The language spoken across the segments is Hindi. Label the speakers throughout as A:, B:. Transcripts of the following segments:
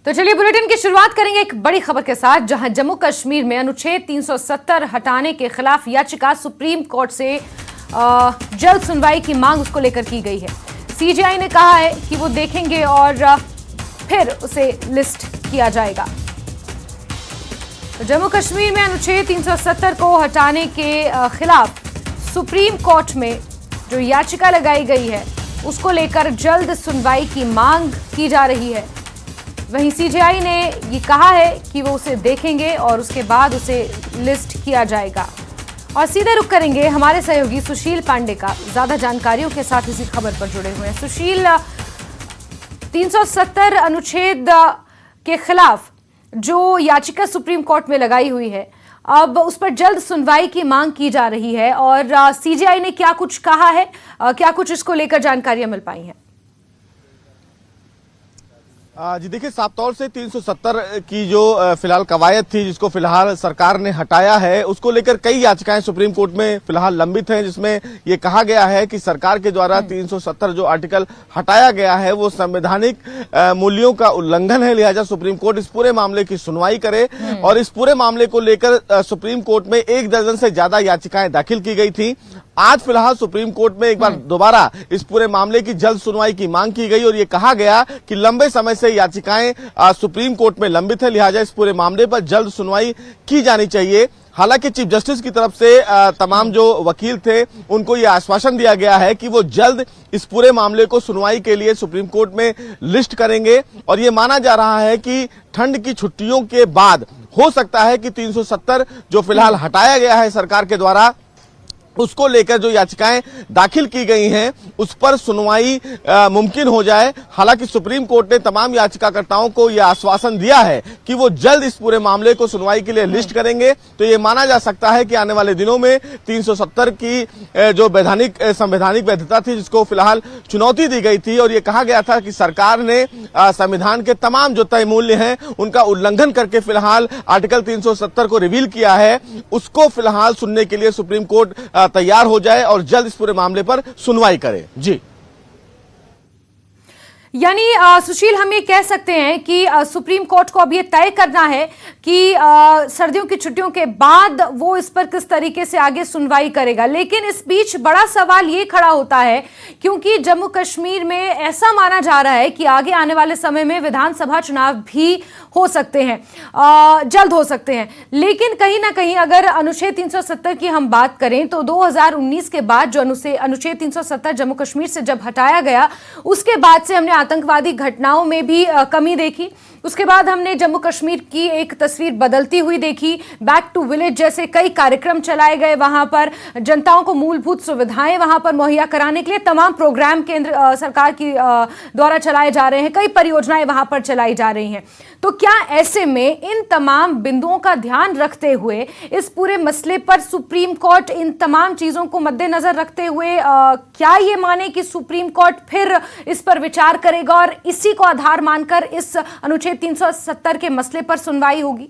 A: तो चलिए बुलेटिन की शुरुआत करेंगे एक बड़ी खबर के साथ, जहां जम्मू कश्मीर में अनुच्छेद 370 हटाने के खिलाफ याचिका सुप्रीम कोर्ट से जल्द सुनवाई की मांग उसको लेकर की गई है। सीजेआई ने कहा है कि वो देखेंगे और फिर उसे लिस्ट किया जाएगा। तो जम्मू कश्मीर में अनुच्छेद 370 को हटाने के खिलाफ सुप्रीम कोर्ट में जो याचिका लगाई गई है उसको लेकर जल्द सुनवाई की मांग की जा रही है। वहीं सीजेआई ने ये कहा है कि वो उसे देखेंगे और उसके बाद उसे लिस्ट किया जाएगा। और सीधे रुख करेंगे हमारे सहयोगी सुशील पांडे का, ज्यादा जानकारियों के साथ इसी खबर पर जुड़े हुए हैं। सुशील, 370 अनुच्छेद के खिलाफ जो याचिका सुप्रीम कोर्ट में लगाई हुई है, अब उस पर जल्द सुनवाई की मांग की जा रही है और सीजेआई ने क्या कुछ कहा है, क्या कुछ इसको लेकर जानकारियां मिल पाई हैं?
B: जी देखिए, साफ तौर से 370 की जो फिलहाल कवायद थी, जिसको फिलहाल सरकार ने हटाया है, उसको लेकर कई याचिकाएं सुप्रीम कोर्ट में फिलहाल लंबित हैं, जिसमें ये कहा गया है कि सरकार के द्वारा 370 जो आर्टिकल हटाया गया है वो संवैधानिक मूल्यों का उल्लंघन है। लिहाजा सुप्रीम कोर्ट इस पूरे मामले की सुनवाई करे और इस पूरे मामले को लेकर सुप्रीम कोर्ट में 1 दर्जन से ज्यादा याचिकाएं दाखिल की गई थी। आज फिलहाल सुप्रीम कोर्ट में एक बार दोबारा इस पूरे मामले की जल्द सुनवाई की मांग की गई और ये कहा गया कि लंबे समय से याचिकाएं सुप्रीम कोर्ट में लंबित है, लिहाजा इस पूरे मामले पर जल्द सुनवाई की जानी चाहिए। हालांकि चीफ जस्टिस की तरफ से तमाम जो वकील थे उनको ये आश्वासन दिया गया है कि वो जल्द इस पूरे मामले को सुनवाई के लिए सुप्रीम कोर्ट में लिस्ट करेंगे और ये माना जा रहा है कि ठंड की छुट्टियों के बाद हो सकता है कि 370 जो फिलहाल हटाया गया है सरकार के द्वारा, उसको लेकर जो याचिकाएं दाखिल की गई हैं उस पर सुनवाई मुमकिन हो जाए। हालांकि सुप्रीम कोर्ट ने तमाम याचिकाकर्ताओं को यह आश्वासन दिया है कि वो जल्द इस पूरे मामले को सुनवाई के लिए लिस्ट करेंगे। तो ये माना जा सकता है कि आने वाले दिनों में 370 की जो संवैधानिक वैधता थी, जिसको फिलहाल चुनौती दी गई थी और ये कहा गया था कि सरकार ने संविधान के तमाम जो तय मूल्य हैं उनका उल्लंघन करके फिलहाल आर्टिकल 370 को रिवील किया है, उसको फिलहाल सुनने के लिए सुप्रीम कोर्ट तैयार हो जाए और जल्द इस पूरे मामले पर सुनवाई करे। जी,
A: यानी सुशील, हम ये कह सकते हैं कि सुप्रीम कोर्ट को अब ये तय करना है कि सर्दियों की छुट्टियों के बाद वो इस पर किस तरीके से आगे सुनवाई करेगा। लेकिन इस बीच बड़ा सवाल ये खड़ा होता है, क्योंकि जम्मू कश्मीर में ऐसा माना जा रहा है कि आगे आने वाले समय में विधानसभा चुनाव भी हो सकते हैं, जल्द हो सकते हैं। लेकिन कहीं ना कहीं अगर अनुच्छेद 370 की हम बात करें तो 2019 के बाद जो अनुच्छेद 370 जम्मू कश्मीर से जब हटाया गया, उसके बाद से हमने आतंकवादी घटनाओं में भी कमी देखी। उसके बाद हमने जम्मू कश्मीर की एक तस्वीर बदलती हुई देखी। बैक टू विलेज जैसे कई कार्यक्रम चलाए गए, वहां पर जनताओं को मूलभूत सुविधाएं वहां पर मुहैया कराने के लिए तमाम प्रोग्राम केंद्र सरकार की द्वारा चलाए जा रहे हैं, कई परियोजनाएं वहां पर चलाई जा रही हैं। तो क्या ऐसे में इन तमाम बिंदुओं का ध्यान रखते हुए इस पूरे मसले पर सुप्रीम कोर्ट इन तमाम चीजों को मद्देनजर रखते हुए क्या ये माने कि सुप्रीम कोर्ट फिर इस पर विचार करेगा और इसी को आधार मानकर इस अनुच्छेद 370 के मसले पर सुनवाई होगी?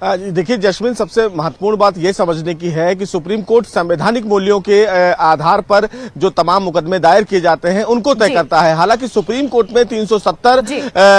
B: देखिए जस्मिन, सबसे महत्वपूर्ण बात यह समझने की है कि सुप्रीम कोर्ट संवैधानिक मूल्यों के आधार पर जो तमाम मुकदमे दायर किए जाते हैं उनको तय करता है। हालांकि सुप्रीम कोर्ट में 370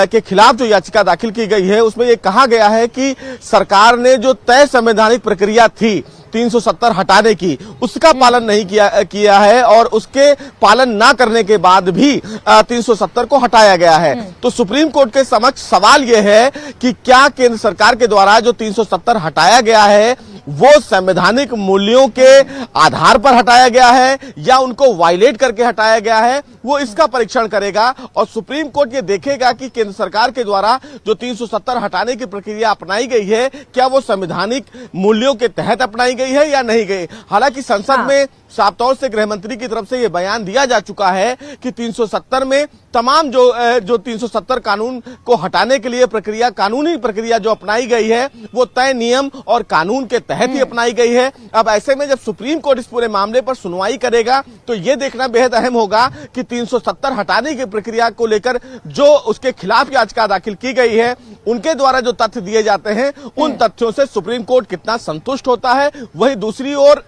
B: के खिलाफ जो याचिका दाखिल की गई है उसमें यह कहा गया है कि सरकार ने जो तय संवैधानिक प्रक्रिया थी 370 हटाने की, उसका पालन नहीं किया है और उसके पालन ना करने के बाद भी 370 को हटाया गया है। तो सुप्रीम कोर्ट के समक्ष सवाल यह है कि क्या केंद्र सरकार के द्वारा जो 370 हटाया गया है वो संवैधानिक मूल्यों के आधार पर हटाया गया है या उनको वायलेट करके हटाया गया है, वो इसका परीक्षण करेगा। और सुप्रीम कोर्ट ये देखेगा कि केंद्र सरकार के द्वारा जो 370 हटाने की प्रक्रिया अपनाई गई है, क्या वो संवैधानिक मूल्यों के तहत अपनाई गई है या नहीं गई। हालांकि संसद में साफ तौर से गृह मंत्री की तरफ से यह बयान दिया जा चुका है कि 370 में तमाम जो 370 कानून को हटाने के लिए प्रक्रिया, कानूनी प्रक्रिया जो अपनाई गई है वो तय नियम और कानून के तहत ही अपनाई गई है। अब ऐसे में जब सुप्रीम कोर्ट इस पूरे मामले पर सुनवाई करेगा तो ये देखना बेहद अहम होगा कि 370 हटाने की प्रक्रिया को लेकर जो उसके खिलाफ याचिका दाखिल की गई है, उनके द्वारा जो तथ्य दिए जाते हैं उन तथ्यों से सुप्रीम कोर्ट कितना संतुष्ट होता है। वहीं दूसरी ओर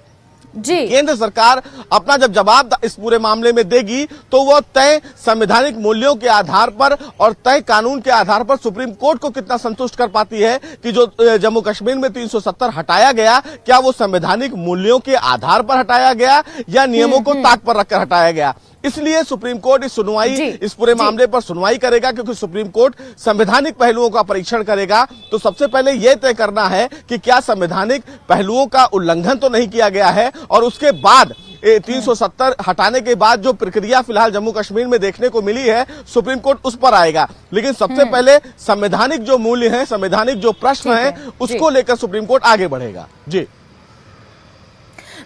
A: जी।
B: केंद्र सरकार अपना जब जवाब इस पूरे मामले में देगी तो वह तय संवैधानिक मूल्यों के आधार पर और तय कानून के आधार पर सुप्रीम कोर्ट को कितना संतुष्ट कर पाती है कि जो जम्मू कश्मीर में 370 हटाया गया, क्या वो संवैधानिक मूल्यों के आधार पर हटाया गया या नियमों को ताक पर रखकर हटाया गया। इसलिए सुप्रीम कोर्ट इस पूरे मामले पर सुनवाई करेगा, क्योंकि सुप्रीम कोर्ट संवैधानिक पहलुओं का परीक्षण करेगा। तो सबसे पहले यह तय करना है कि क्या संवैधानिक पहलुओं का उल्लंघन तो नहीं किया गया है, और उसके बाद 370 हटाने के बाद जो प्रक्रिया फिलहाल जम्मू कश्मीर में देखने को मिली है, सुप्रीम कोर्ट उस पर आएगा। लेकिन सबसे पहले संवैधानिक जो मूल्य है, संवैधानिक जो प्रश्न है, उसको लेकर सुप्रीम कोर्ट आगे बढ़ेगा। जी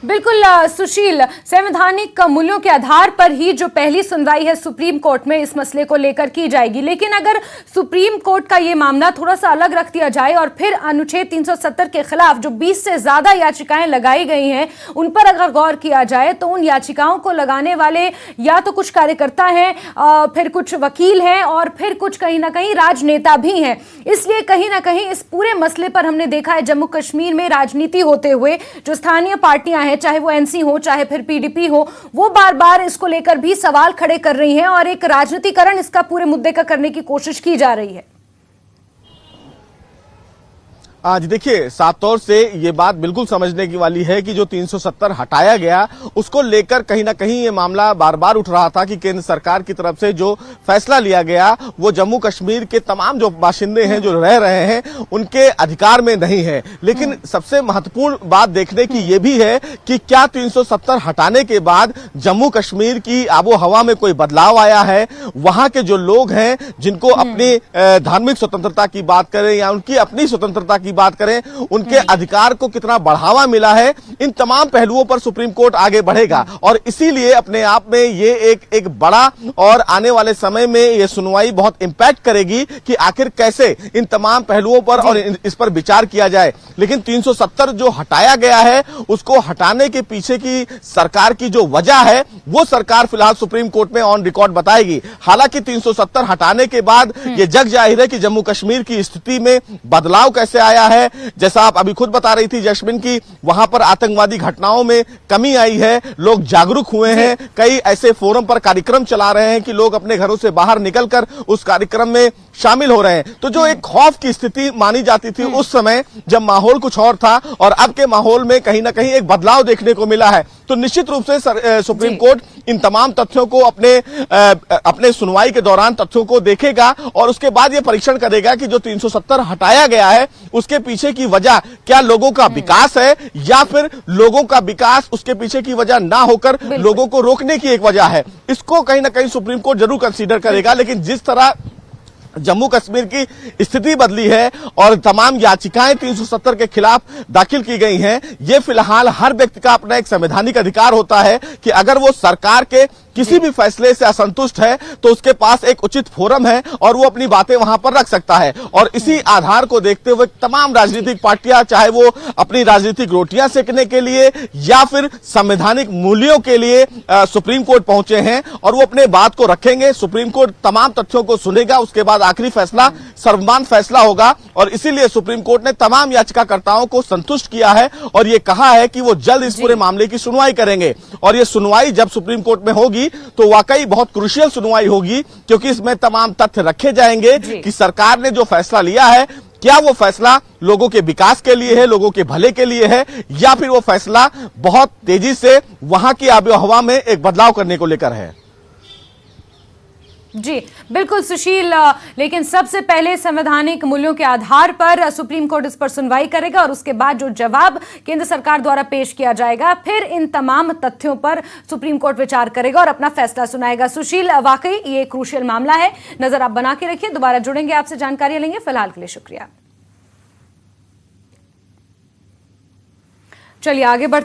A: बिल्कुल सुशील, संवैधानिक मूल्यों के आधार पर ही जो पहली सुनवाई है सुप्रीम कोर्ट में इस मसले को लेकर की जाएगी। लेकिन अगर सुप्रीम कोर्ट का ये मामला थोड़ा सा अलग रख दिया जाए और फिर अनुच्छेद 370 के खिलाफ जो 20 से ज्यादा याचिकाएं लगाई गई हैं उन पर अगर गौर किया जाए तो उन याचिकाओं को लगाने वाले या तो कुछ कार्यकर्ता हैं, फिर कुछ वकील हैं और फिर कुछ कहीं ना कहीं राजनेता भी हैं। इसलिए कहीं ना कहीं इस पूरे मसले पर हमने देखा है जम्मू कश्मीर में राजनीति होते हुए जो स्थानीय पार्टियां हैं, चाहे वो एनसी हो चाहे फिर पीडीपी हो, वो बार बार इसको लेकर भी सवाल खड़े कर रही हैं और एक राजनीतिकरण इसका पूरे मुद्दे का करने की कोशिश की जा रही है।
B: आज देखिए, साफ तौर से ये बात बिल्कुल समझने की वाली है कि जो 370 हटाया गया उसको लेकर कहीं ना कहीं ये मामला बार बार उठ रहा था कि केंद्र सरकार की तरफ से जो फैसला लिया गया वो जम्मू कश्मीर के तमाम जो बाशिंदे हैं, जो रह रहे हैं, उनके अधिकार में नहीं है। लेकिन सबसे महत्वपूर्ण बात देखने की ये भी है कि क्या 370 हटाने के बाद जम्मू कश्मीर की आबो हवा में कोई बदलाव आया है। वहां के जो लोग हैं जिनको अपनी धार्मिक स्वतंत्रता की बात करें या उनकी अपनी स्वतंत्रता की बात करें, उनके अधिकार को कितना बढ़ावा मिला है, इन तमाम पहलुओं पर सुप्रीम कोर्ट आगे बढ़ेगा। और इसीलिए अपने आप में ये एक बड़ा और आने वाले समय में ये सुनवाई बहुत इंपैक्ट करेगी कि आखिर कैसे इन तमाम पहलुओं पर और इस पर विचार किया जाए। लेकिन 370 जो हटाया गया है उसको हटाने के पीछे की सरकार की जो वजह है वो सरकार फिलहाल सुप्रीम कोर्ट में ऑन रिकॉर्ड बताएगी। हालांकि 370 हटाने के बाद ये जग जाहिर है कि जम्मू कश्मीर की स्थिति में बदलाव कैसे आया है। जैसा आप अभी खुद बता रही थी जैस्मिन की, वहां पर आतंकवादी घटनाओं में कमी आई है, लोग जागरूक हुए हैं, कई ऐसे फोरम पर कार्यक्रम चला रहे हैं कि लोग अपने घरों से बाहर निकलकर उस कार्यक्रम में शामिल हो रहे हैं। तो जो एक खौफ की स्थिति मानी जाती थी उस समय जब माहौल कुछ और था, और अब के माहौल में कहीं ना कहीं एक बदलाव देखने को मिला है। तो निश्चित रूप से सुप्रीम कोर्ट इन तमाम तथ्यों को अपने सुनवाई के दौरान तथ्यों को देखेगा और उसके बाद यह परीक्षण करेगा कि जो 370 हटाया गया है उसके पीछे की वजह क्या लोगों का विकास है या फिर लोगों का विकास उसके पीछे की वजह ना होकर लोगों को रोकने की एक वजह है। इसको कहीं ना कहीं सुप्रीम कोर्ट जरूर कंसीडर करेगा। लेकिन जिस तरह जम्मू कश्मीर की स्थिति बदली है और तमाम याचिकाएं 370 के खिलाफ दाखिल की गई हैं, ये फिलहाल हर व्यक्ति का अपना एक संवैधानिक अधिकार होता है कि अगर वो सरकार के किसी भी फैसले से असंतुष्ट है तो उसके पास एक उचित फोरम है और वो अपनी बातें वहां पर रख सकता है। और इसी आधार को देखते हुए तमाम राजनीतिक पार्टियां, चाहे वो अपनी राजनीतिक रोटियां सेकने के लिए या फिर संवैधानिक मूल्यों के लिए सुप्रीम कोर्ट पहुंचे हैं और वो अपने बात को रखेंगे। सुप्रीम कोर्ट तमाम तथ्यों को सुनेगा, उसके बाद आखिरी फैसला सर्वमान्य फैसला होगा। और इसीलिए सुप्रीम कोर्ट ने तमाम याचिकाकर्ताओं को संतुष्ट किया है और ये कहा है कि वो जल्द इस पूरे मामले की सुनवाई करेंगे। और ये सुनवाई जब सुप्रीम कोर्ट में होगी तो वाकई बहुत क्रूशियल सुनवाई होगी, क्योंकि इसमें तमाम तथ्य रखे जाएंगे कि सरकार ने जो फैसला लिया है क्या वो फैसला लोगों के विकास के लिए है, लोगों के भले के लिए है, या फिर वो फैसला बहुत तेजी से वहां की आबोहवा में एक बदलाव करने को लेकर है।
A: जी बिल्कुल सुशील, लेकिन सबसे पहले संवैधानिक मूल्यों के आधार पर सुप्रीम कोर्ट इस पर सुनवाई करेगा और उसके बाद जो जवाब केंद्र सरकार द्वारा पेश किया जाएगा फिर इन तमाम तथ्यों पर सुप्रीम कोर्ट विचार करेगा और अपना फैसला सुनाएगा। सुशील, वाकई ये क्रूशियल मामला है, नजर आप बना के रखिए, दोबारा जुड़ेंगे, आपसे जानकारी लेंगे। फिलहाल के लिए शुक्रिया। चलिए आगे बढ़ते